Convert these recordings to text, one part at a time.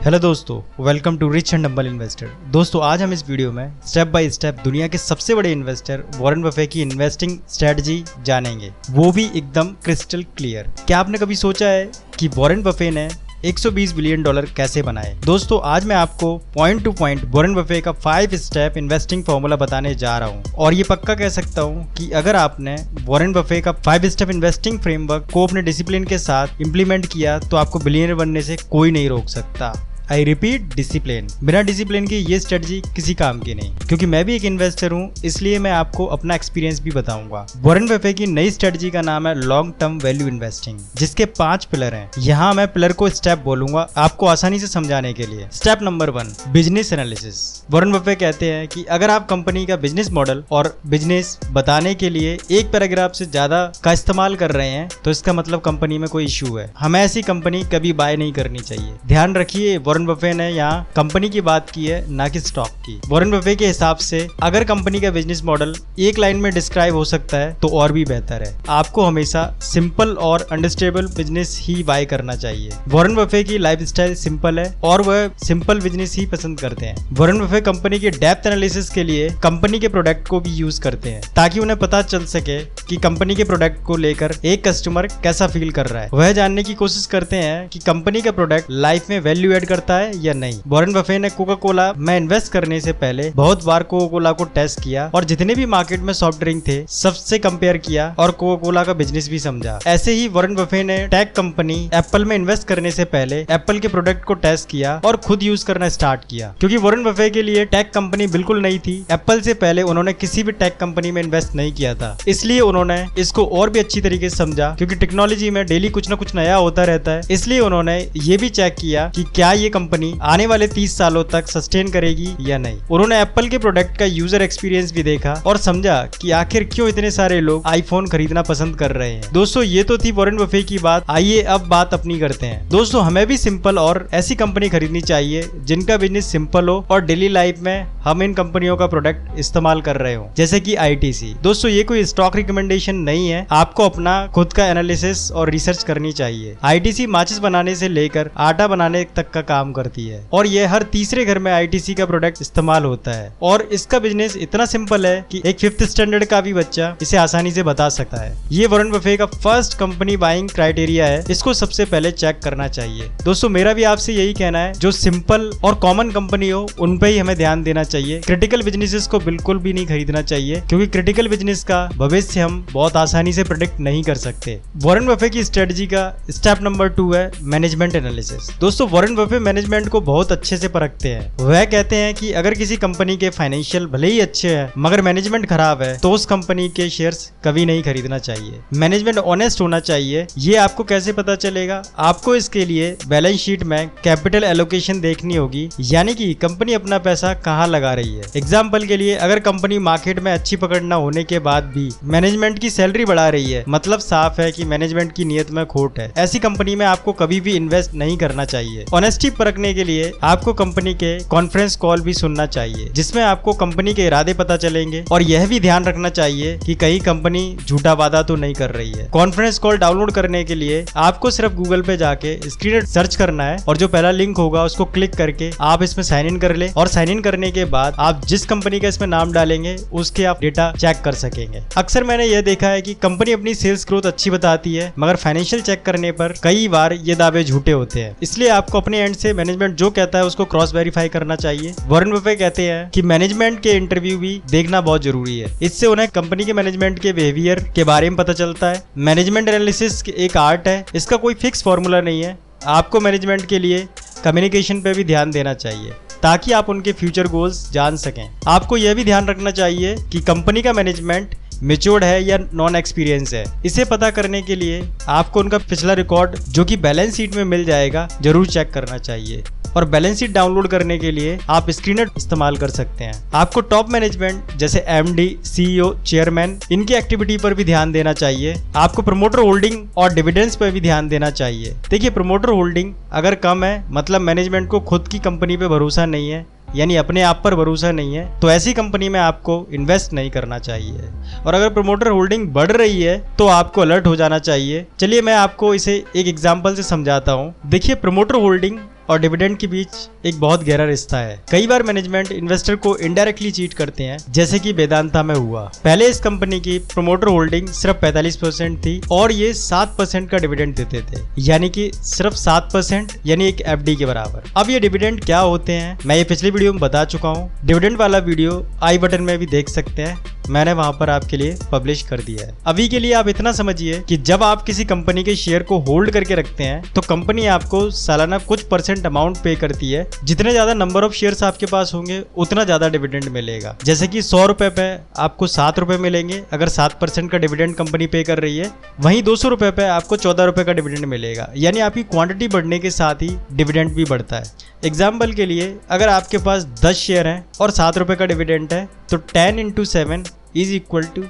Hello दोस्तों, welcome to rich and humble investor. दोस्तों, आज हम इस वीडियो में स्टेप बाय स्टेप दुनिया के सबसे बड़े इन्वेस्टर वॉरेन बफे की इन्वेस्टिंग स्ट्रेटजी जानेंगे, वो भी एकदम क्रिस्टल क्लियर। क्या आपने कभी सोचा है कि वॉरेन बफे ने $120 बिलियन कैसे बनाए? दोस्तों, आज मैं आपको point two point Warren Buffett का 5 स्टेप इन्वेस्टिंग फॉर्मूला बताने जा रहा हूं और ये पक्का कह सकता हूं कि अगर आपने वॉरेन बफे का 5 स्टेप इन्वेस्टिंग फ्रेमवर्क को अपने डिसिप्लिन के साथ इंप्लीमेंट किया तो आपको बिलियनर बनने से कोई नहीं रोक सकता। I repeat, discipline. बिना डिसिप्लिन की ये स्ट्रेटजी किसी काम की नहीं। क्योंकि मैं भी एक इन्वेस्टर हूँ, इसलिए मैं आपको अपना एक्सपीरियंस भी बताऊंगा। वॉरेन बफे की नई स्ट्रेटजी का नाम है लॉन्ग टर्म वैल्यू इन्वेस्टिंग, जिसके 5 पिलर हैं। यहाँ मैं पिलर को स्टेप बोलूंगा आपको आसानी से समझाने के लिए। Step number 1, business analysis. Warren Buffett कहते हैं कि अगर आप कंपनी का बिजनेस मॉडल और बिजनेस बताने के लिए एक पैराग्राफ से ज्यादा का इस्तेमाल कर रहे हैं तो इसका मतलब कंपनी में कोई इश्यू है। हमें ऐसी कंपनी कभी बाय नहीं करनी चाहिए। ध्यान रखिए, वॉरेन बफे ने यहाँ कंपनी की बात की है, ना कि स्टॉक की। वॉरेन बफे के हिसाब से अगर कंपनी का बिजनेस मॉडल एक लाइन में डिस्क्राइब हो सकता है तो और भी बेहतर है। आपको हमेशा सिंपल और अंडरस्टैंडेबल बिजनेस ही बाय करना चाहिए। वॉरेन बफे की लाइफस्टाइल सिंपल है और वह सिंपल बिजनेस ही पसंद करते हैं। वॉरेन बफे कंपनी के डेप्थ एनालिसिस के लिए कंपनी के प्रोडक्ट को भी यूज करते हैं ताकि उन्हें पता चल सके कि कंपनी के प्रोडक्ट को लेकर एक कस्टमर कैसा फील कर रहा है। वह जानने की कोशिश करते हैं कि कंपनी का प्रोडक्ट लाइफ में वैल्यू एड करता है या नहीं। वॉरेन बफे ने कोका कोला में इन्वेस्ट करने से पहले बहुत बार कोका कोला को टेस्ट किया और जितने भी मार्केट में सॉफ्ट ड्रिंक थे सबसे कंपेयर किया और कोका कोला का बिजनेस भी समझा। ऐसे ही वॉरेन बफे ने टेक कंपनी एप्पल में इन्वेस्ट करने से पहले एप्पल के प्रोडक्ट को टेस्ट किया और खुद यूज करना स्टार्ट किया। क्योंकि वॉरेन बफे के लिए टेक कंपनी बिल्कुल नई थी, एप्पल से पहले उन्होंने किसी भी टेक कंपनी में इन्वेस्ट नहीं किया था, इसलिए उन्होंने इसको और भी अच्छी तरीके से समझा। क्योंकि टेक्नोलॉजी में डेली कुछ ना कुछ नया होता रहता है, इसलिए उन्होंने ये भी चेक किया कि क्या ये कंपनी आने वाले 30 सालों तक सस्टेन करेगी या नहीं। उन्होंने एप्पल के प्रोडक्ट का यूजर एक्सपीरियंस भी देखा और समझा कि आखिर क्यों इतने सारे लोग आईफोन खरीदना पसंद कर रहे हैं। दोस्तों, ये तो थी वॉरेन बफे की बात। आइए अब बात अपनी करते हैं। दोस्तों, हमें भी सिंपल और ऐसी कंपनी खरीदनी चाहिए जिनका बिजनेस सिंपल हो और डेली लाइफ में हम इन कंपनियों का प्रोडक्ट इस्तेमाल कर रहे हो, जैसे कि आईटीसी। दोस्तों, ये कोई स्टॉक रिकमेंडेशन नहीं है, आपको अपना खुद का एनालिसिस और रिसर्च करनी चाहिए। आईटीसी माचिस बनाने से लेकर आटा बनाने तक का काम करती है और यह हर तीसरे घर में आईटीसी का प्रोडक्ट इस्तेमाल होता है और इसका बिजनेस इतना सिंपल है कि एक 5th स्टैंडर्ड का भी बच्चा इसे आसानी से बता सकता है। ये वॉरेन बफे का फर्स्ट कंपनी बाइंग क्राइटेरिया है, इसको सबसे पहले चेक करना चाहिए। दोस्तों, मेरा भी आपसे यही कहना है, जो सिंपल और कॉमन कंपनी हो उन पे ही हमें ध्यान देना चाहिए। क्रिटिकल बिजनेसेस को बिल्कुल भी नहीं खरीदना चाहिए, क्योंकि क्रिटिकल बिजनेस का भविष्य हम बहुत आसानी से प्रेडिक्ट नहीं कर सकते। वॉरेन बफे की स्ट्रेटजी का स्टेप नंबर 2 है मैनेजमेंट एनालिसिस। दोस्तों, वॉरेन बफे मैनेजमेंट को बहुत अच्छे से परखते हैं। वह कहते हैं कि अगर किसी कंपनी के फाइनेंशियल भले ही अच्छे हैं मगर मैनेजमेंट खराब है तो उस कंपनी के शेयर्स कभी नहीं खरीदना चाहिए। मैनेजमेंट ऑनेस्ट होना चाहिए। ये आपको कैसे पता चलेगा? आपको इसके लिए बैलेंस शीट में कैपिटल एलोकेशन देखनी होगी, यानी कि कंपनी अपना पैसा कहाँ लगा रही है। एग्जाम्पल के लिए, अगर कंपनी मार्केट में अच्छी पकड़ न होने के बाद भी मैनेजमेंट की सैलरी बढ़ा रही है, मतलब साफ है कि मैनेजमेंट की नीयत में खोट है। ऐसी कंपनी में आपको कभी भी इन्वेस्ट नहीं करना चाहिए। ऑनेस्टी परखने के लिए आपको कंपनी के कॉन्फ्रेंस कॉल भी सुनना चाहिए, जिसमें आपको कंपनी के इरादे पता चलेंगे और यह भी ध्यान रखना चाहिए कि कहीं कंपनी झूठा वादा तो नहीं कर रही है। कॉन्फ्रेंस कॉल डाउनलोड करने के लिए आपको सिर्फ गूगल पे जाके स्क्रीन सर्च करना है और जो पहला लिंक होगा उसको क्लिक करके आप इसमें साइन इन कर ले और साइन इन करने के बाद आप जिस कंपनी का इसमें नाम डालेंगे उसके आप डेटा चेक कर सकेंगे। अक्सर मैंने यह देखा है कि कंपनी अपनी सेल्स ग्रोथ अच्छी बताती है मगर फाइनेंशियल चेक करने पर कई बार ये दावे झूठे होते हैं, इसलिए आपको अपने एंड से मैनेजमेंट जो कहता है उसको क्रॉस वेरीफाई करना चाहिए। वॉरेन बफे कहते हैं कि मैनेजमेंट के इंटरव्यू भी देखना बहुत जरूरी है, इससे उन्हें कंपनी के मैनेजमेंट के बिहेवियर के बारे में पता चलता है। मैनेजमेंट एनालिसिस एक आर्ट है, इसका कोई फिक्स फॉर्मूला नहीं है। आपको मैनेजमेंट के लिए कम्युनिकेशन पे भी ध्यान देना चाहिए ताकि आप उनके फ्यूचर गोल्स जान सकें। आपको यह भी ध्यान रखना चाहिए कि कंपनी का मैनेजमेंट मेच्योर्ड है या नॉन एक्सपीरियंस है। इसे पता करने के लिए आपको उनका पिछला रिकॉर्ड जो कि बैलेंस शीट में मिल जाएगा जरूर चेक करना चाहिए और बैलेंस शीट डाउनलोड करने के लिए आप स्क्रीनर इस्तेमाल कर सकते हैं। आपको टॉप मैनेजमेंट जैसे एमडी, सीईओ, चेयरमैन इनकी एक्टिविटी पर भी ध्यान देना चाहिए। आपको प्रमोटर होल्डिंग और डिविडेंड्स पर भी ध्यान देना चाहिए। देखिए, प्रमोटर होल्डिंग अगर कम है मतलब मैनेजमेंट को खुद की कंपनी पे भरोसा नहीं है, यानी अपने आप पर भरोसा नहीं है, तो ऐसी कंपनी में आपको इन्वेस्ट नहीं करना चाहिए। और अगर प्रमोटर होल्डिंग बढ़ रही है तो आपको अलर्ट हो जाना चाहिए। चलिए मैं आपको इसे एक एग्जांपल से समझाता हूँ। देखिए, प्रमोटर होल्डिंग और डिविडेंड के बीच एक बहुत गहरा रिश्ता है। कई बार मैनेजमेंट इन्वेस्टर को इनडायरेक्टली चीट करते हैं, जैसे कि वेदांता में हुआ। पहले इस कंपनी की प्रमोटर होल्डिंग सिर्फ 45% थी और ये 7% का डिविडेंड देते थे, यानी कि सिर्फ 7%, यानी एक एफडी के बराबर। अब ये डिविडेंड क्या होते हैं मैं ये पिछली वीडियो में बता चुका हूँ। डिविडेंड वाला वीडियो आई बटन में भी देख सकते हैं, मैंने वहां पर आपके लिए पब्लिश कर दिया है। अभी के लिए आप इतना समझिए कि जब आप किसी कंपनी के शेयर को होल्ड करके रखते हैं तो कंपनी आपको सालाना कुछ % अमाउंट पे करती है। जितने ज्यादा नंबर ऑफ शेयर्स आपके पास होंगे उतना ज्यादा डिविडेंड मिलेगा। जैसे कि 100 रुपए पे आपको 7 रुपए मिलेंगे अगर 7% का डिविडेंड कंपनी पे कर रही है, वहीं 200 रुपए पे आपको 14 रुपए का डिविडेंड मिलेगा। यानी आपकी क्वांटिटी बढ़ने के साथ ही डिविडेंड भी बढ़ता है। एग्जाम्पल के लिए अगर आपके पास 10 शेयर हैं और 7 रुपए का डिविडेंड है तो 10 × 7 इज इक्वल टू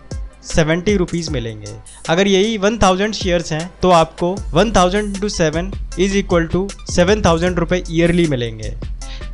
70 रुपीज मिलेंगे। अगर यही 1000 शेयर्स हैं तो आपको 1000 × 7 इज इक्वल टू 7000 रुपए ईयरली मिलेंगे।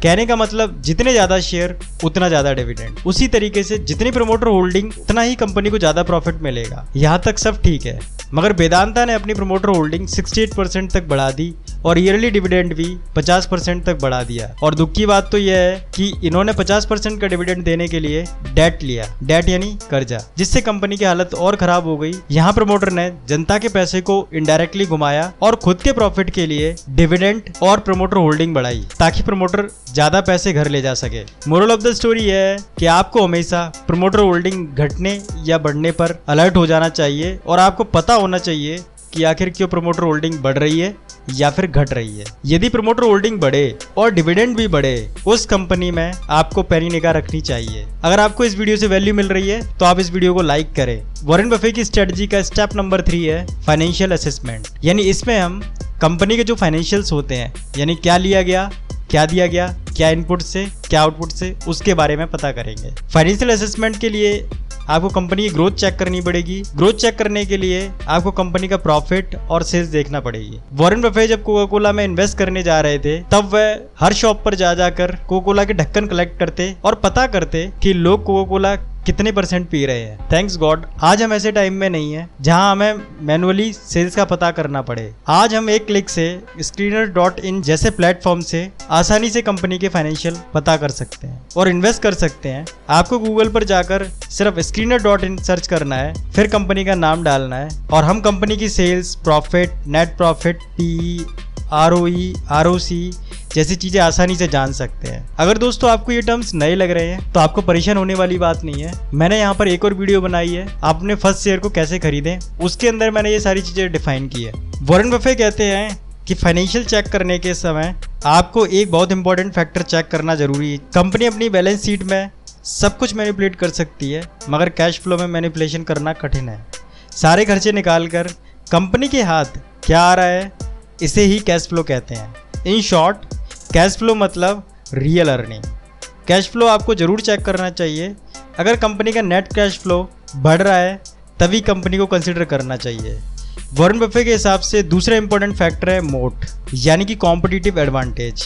कहने का मतलब जितने ज्यादा शेयर उतना ज्यादा डिविडेंड। उसी तरीके से जितनी प्रमोटर होल्डिंग उतना ही कंपनी को ज्यादा प्रॉफिट मिलेगा। यहाँ तक सब ठीक है, मगर वेदांता ने अपनी प्रमोटर होल्डिंग 68% तक बढ़ा दी और ईयरली डिविडेंड भी 50% तक बढ़ा दिया। और दुख की बात तो यह है कि इन्होंने 50% का डिविडेंड देने के लिए डेट लिया, डेट यानी कर्जा, जिससे कंपनी की हालत और खराब हो गई। यहाँ प्रमोटर ने जनता के पैसे को इनडायरेक्टली घुमाया और खुद के प्रॉफिट के लिए डिविडेंड और प्रमोटर होल्डिंग बढ़ाई ताकि प्रमोटर ज्यादा पैसे घर ले जा सके। मोरल ऑफ द स्टोरी यह है कि आपको हमेशा प्रमोटर होल्डिंग घटने या बढ़ने पर अलर्ट हो जाना चाहिए और आपको पता होना चाहिए कि आखिर क्यों प्रमोटर होल्डिंग बढ़ रही है या फिर घट रही है। यदि प्रमोटर होल्डिंग बढ़े और डिविडेंड भी बढ़े, उस कंपनी में आपको पैनी निगाह रखनी चाहिए। अगर आपको इस वीडियो से वैल्यू मिल रही है तो आप इस वीडियो को लाइक करें। वॉरेन बफे की स्ट्रेटजी का स्टेप नंबर 3 है फाइनेंशियल असेसमेंट, यानी इसमें हम कंपनी के जो फाइनेंशियल्स होते हैं, यानी क्या लिया गया, क्या दिया गया, क्या इनपुट से क्या आउटपुट से, उसके बारे में पता करेंगे। फाइनेंशियल असेसमेंट के लिए आपको कंपनी की ग्रोथ चेक करनी पड़ेगी। ग्रोथ चेक करने के लिए आपको कंपनी का प्रॉफिट और सेल्स देखना पड़ेगी। वॉरेन बफे जब कोका कोला में इन्वेस्ट करने जा रहे थे तब वह हर शॉप पर जा जाकर कोका कोला के ढक्कन कलेक्ट करते और पता करते कि लोग कोका कोला कितने % पी रहे हैं। थैंक्स गॉड आज हम ऐसे टाइम में नहीं है जहां हमें मैनुअली सेल्स का पता करना पड़े। आज हम एक क्लिक से screener.in जैसे प्लेटफॉर्म से आसानी से कंपनी के फाइनेंशियल पता कर सकते हैं और इन्वेस्ट कर सकते हैं। आपको गूगल पर जाकर सिर्फ screener.in सर्च करना है, फिर कंपनी का नाम डालना है और हम कंपनी की sales, profit, net profit, PE, ROE, ROC जैसी चीजें आसानी से जान सकते हैं। अगर दोस्तों आपको ये टर्म्स नए लग रहे हैं तो आपको परेशान होने वाली बात नहीं है। मैंने यहाँ पर एक और वीडियो बनाई है, आप अपने फर्स्ट शेयर को कैसे खरीदें, उसके अंदर मैंने ये सारी चीजें डिफाइन की है। वॉरेन बफे कहते हैं कि फाइनेंशियल चेक करने के समय आपको एक बहुत इंपॉर्टेंट फैक्टर चेक करना जरूरी है। कंपनी अपनी बैलेंस शीट में सब कुछ मैनिपुलेट कर सकती है, मगर कैश फ्लो में मैनिपुलेशन करना कठिन है। सारे खर्चे निकाल कर कंपनी के हाथ क्या आ रहा है, इसे ही कैश फ्लो कहते हैं। इन शॉर्ट, कैश फ्लो मतलब रियल अर्निंग। कैश फ्लो आपको जरूर चेक करना चाहिए। अगर कंपनी का नेट कैश फ्लो बढ़ रहा है तभी कंपनी को कंसिडर करना चाहिए। वॉरेन बफे के हिसाब से दूसरा इंपॉर्टेंट फैक्टर है मोट, यानी कि कॉम्पिटिटिव एडवांटेज।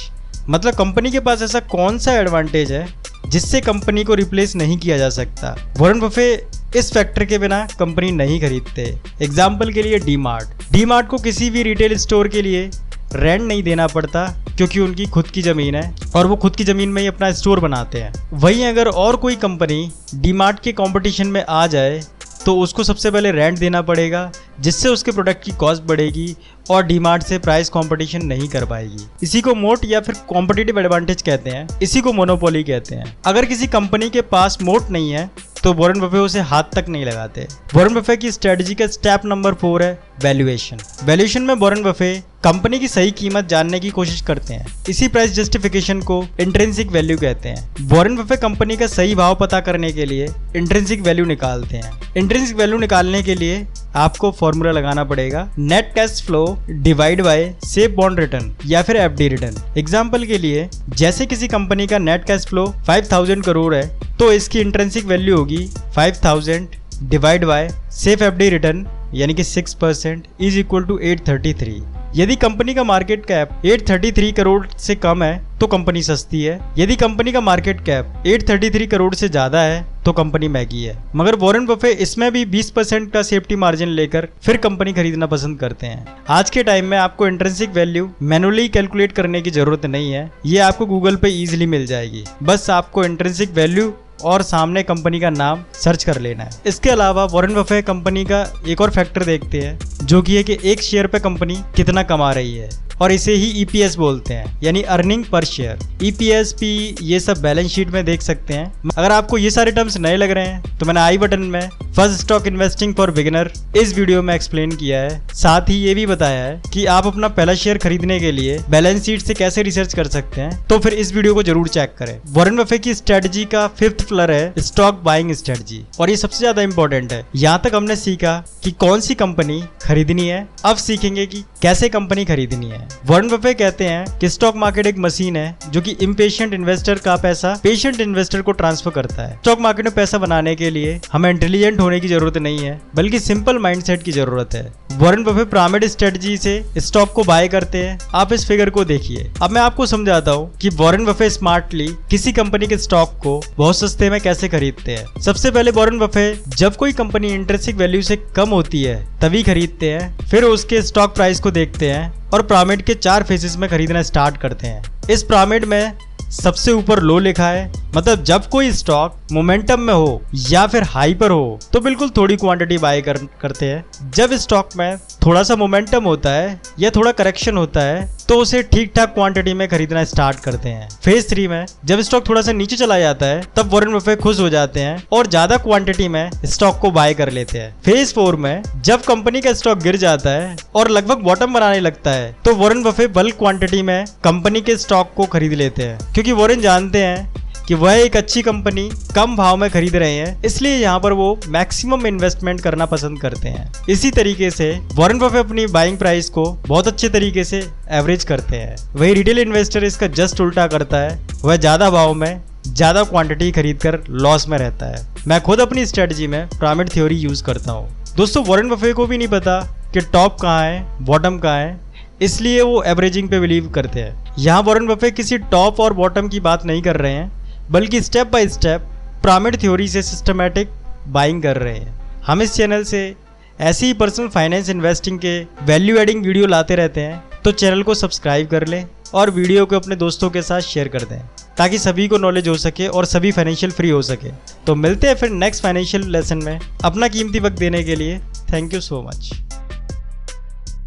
मतलब कंपनी के पास ऐसा कौन सा एडवांटेज है जिससे कंपनी को रिप्लेस नहीं किया जा सकता। वॉरेन बफे इस फैक्टर के बिना कंपनी नहीं खरीदते। एग्जाम्पल के लिए डी मार्ट को किसी भी रिटेल स्टोर के लिए रेंट नहीं देना पड़ता क्योंकि उनकी खुद की ज़मीन है और वो खुद की ज़मीन में ही अपना स्टोर बनाते हैं। वहीं अगर और कोई कंपनी डी मार्ट के कंपटीशन में आ जाए तो उसको सबसे पहले रेंट देना पड़ेगा, जिससे उसके प्रोडक्ट की कॉस्ट बढ़ेगी और डी मार्ट से प्राइस कंपटीशन नहीं कर पाएगी। इसी को मोट या फिर कॉम्पिटिटिव एडवांटेज कहते हैं, इसी को मोनोपोली कहते हैं। अगर किसी कंपनी के पास मोट नहीं है तो वॉरेन बफे उसे हाथ तक नहीं लगाते। वॉरेन बफे की स्ट्रेटजी का स्टेप नंबर 4 है वैल्यूएशन। वैल्यूएशन में वॉरेन बफे कंपनी की सही कीमत जानने की कोशिश करते हैं। इसी प्राइस जस्टिफिकेशन को इंट्रिंसिक वैल्यू कहते हैं। वॉरेन बफे कंपनी का सही भाव पता करने के लिए इंट्रिंसिक वैल्यू निकालते हैं। इंट्रिंसिक वैल्यू निकालने के लिए आपको फॉर्मूला लगाना पड़ेगा, net cash flow divide by safe bond return या फिर FD रिटर्न। एग्जाम्पल के लिए जैसे किसी कंपनी का नेट कैश फ्लो 5000 करोड़ है तो इसकी इंट्रिंसिक वैल्यू होगी 5000 divide by safe FD return यानी कि 6% इज इक्वल टू 833। यदि कंपनी का मार्केट कैप 833 करोड़ से कम है तो कंपनी सस्ती है। यदि कंपनी का मार्केट कैप 833 करोड़ से ज्यादा है तो कंपनी महंगी है। मगर वॉरेन बफेट इसमें भी 20% का सेफ्टी मार्जिन लेकर फिर कंपनी खरीदना पसंद करते हैं। आज के टाइम में आपको इंट्रिंसिक वैल्यू मैनुअली कैलकुलेट करने की जरूरत नहीं है, ये आपको गूगल पे इजीली मिल जाएगी। बस आपको इंट्रिंसिक वैल्यू और सामने कंपनी का नाम सर्च कर लेना है। इसके अलावा वॉरेन बफेट कंपनी का एक और फैक्टर देखते हैं, जो कि है कि एक शेयर पे कंपनी कितना कमा रही है, और इसे ही ईपीएस बोलते हैं, यानी earning per share. EPS P ये सब बैलेंस शीट में देख सकते हैं। अगर आपको ये सारे टर्म्स नए लग रहे हैं तो मैंने आई बटन में first stock investing for beginner इस वीडियो में एक्सप्लेन किया है। साथ ही ये भी बताया है कि आप अपना पहला शेयर खरीदने के लिए बैलेंस शीट से कैसे रिसर्च कर सकते हैं, तो फिर इस वीडियो को जरूर चेक करें। वॉरेन बफेट की स्ट्रेटजी का 5th पिलर है स्टॉक बाइंग स्ट्रेटजी, और ये सबसे ज्यादा इंपॉर्टेंट है। यहाँ तक हमने सीखा कि कौन सी कंपनी खरीदनी है, अब सीखेंगे कि कैसे कंपनी खरीदनी है। वॉरेन बफेट कहते हैं कि स्टॉक मार्केट एक मशीन है जो कि इम्पेशेंट इन्वेस्टर का पैसा पेशेंट इन्वेस्टर को ट्रांसफर करता है। स्टॉक मार्केट में पैसा बनाने के लिए हमें इंटेलिजेंट होने की जरूरत नहीं है, बल्कि सिंपल माइंडसेट की जरूरत है। वॉरेन बफेट पिरामिड स्ट्रेटजी से स्टॉक को बाय करते हैं। आप इस फिगर को देखिए। अब मैं आपको समझाता हूँ कि वॉरेन बफेट स्मार्टली किसी कंपनी के स्टॉक को बहुत सस्ते में कैसे खरीदते हैं। सबसे पहले वॉरेन बफेट जब कोई कंपनी इंट्रिंसिक वैल्यू से कम होती है तभी खरीदते हैं, फिर उसके स्टॉक प्राइस को देखते हैं और पिरामिड के 4 फेजेस में खरीदना स्टार्ट करते हैं। इस पिरामिड में सबसे ऊपर लो लिखा है, मतलब जब कोई स्टॉक मोमेंटम में हो या फिर हाई पर हो तो बिल्कुल थोड़ी क्वांटिटी बाय करते हैं। जब स्टॉक में थोड़ा सा मोमेंटम होता है या थोड़ा करेक्शन होता है तो उसे ठीक ठाक क्वांटिटी में खरीदना स्टार्ट करते हैं। फेज 3 में जब स्टॉक थोड़ा सा नीचे चला जाता है तब वॉरेन बफेट खुश हो जाते हैं और ज्यादा क्वांटिटी में स्टॉक को बाय कर लेते हैं। फेज 4 में जब कंपनी का स्टॉक गिर जाता है और लगभग बॉटम बनाने लगता है तो वॉरेन बफेट बल्क क्वांटिटी में कंपनी के स्टॉक को खरीद लेते हैं, क्योंकि वॉरेन जानते हैं कि वह एक अच्छी कंपनी कम भाव में खरीद रहे हैं, इसलिए यहाँ पर वो मैक्सिमम इन्वेस्टमेंट करना पसंद करते हैं। इसी तरीके से वॉरेन बफेट अपनी बाइंग प्राइस को बहुत अच्छे तरीके से एवरेज करते हैं। वही रिटेल इन्वेस्टर इसका जस्ट उल्टा करता है, वह ज्यादा भाव में ज्यादा क्वांटिटी खरीद कर लॉस में रहता है। मैं खुद अपनी स्ट्रेटजी में पिरामिड थ्योरी यूज करता हूँ। दोस्तों वॉरेन बफेट को भी नहीं पता कि टॉप कहाँ है बॉटम कहाँ है, इसलिए वो एवरेजिंग पे बिलीव करते हैं। यहाँ वॉरेन बफेट किसी टॉप और बॉटम की बात नहीं कर रहे हैं, बल्कि step by step pyramid theory से सिस्टमैटिक बाइंग कर रहे हैं। हम इस चैनल से ऐसी ही पर्सनल फाइनेंस इन्वेस्टिंग के वैल्यू एडिंग वीडियो लाते रहते हैं, तो चैनल को सब्सक्राइब कर लें और वीडियो को अपने दोस्तों के साथ शेयर कर दें, ताकि सभी को नॉलेज हो सके और सभी फाइनेंशियल फ्री हो सके। तो मिलते हैं फिर नेक्स्ट फाइनेंशियल लेसन में। अपना कीमती वक्त देने के लिए थैंक यू सो मच।